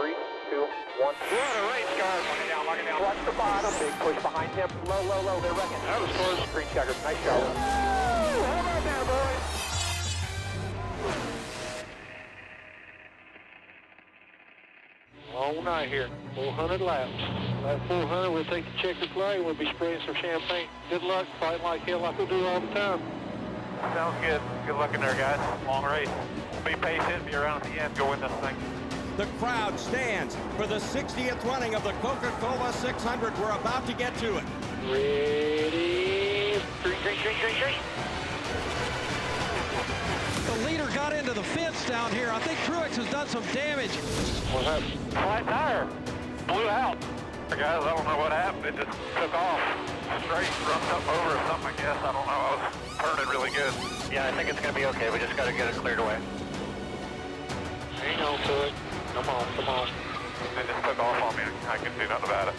3, 2, 1. What a race car. Lock it down. Watch the bottom. Big push behind him. Low, low, low. They're wrecking. That was close. Green checker. Nice job. Woo! How about that, boys? Long night here. 400 laps. That 400, we'll take the checkered flag. We'll be spraying some champagne. Good luck. Fight like hell like we do all the time. Sounds good. Good luck in there, guys. Long race. Be patient. Be around at the end. Go win this thing. The crowd stands for the 60th running of the Coca-Cola 600. We're about to get to it. Ready. Green. The leader got into the fence down here. I think Truex has done some damage. What's that? Flat tire. Blew out. Guys, I don't know what happened. It just took off. Straight, rubbed up over or something, I guess. I don't know. I was turning really good. Yeah, I think it's going to be okay. We just got to get it cleared away. Hang on to it. Come on. It just took off on me. I couldn't do nothing about it.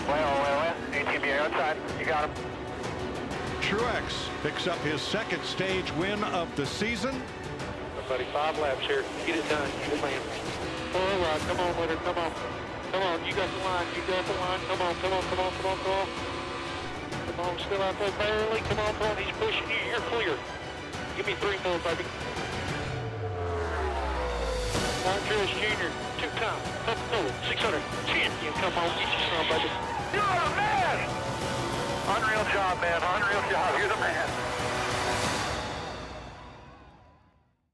Well. ATV outside. You got him. Truex picks up his second stage win of the season. Buddy, 5 laps here. Get it done. You're the man. All right, come on with it. Come on, you got the line. Come on. Come on, still out there barely. Come on, he's pushing you. You're clear. Give me 3 more, baby. Truex Jr., 2-time Coca-Cola 600 champion. Come on, get your son, baby. You're the man! Unreal job, man. Unreal job. You're the man.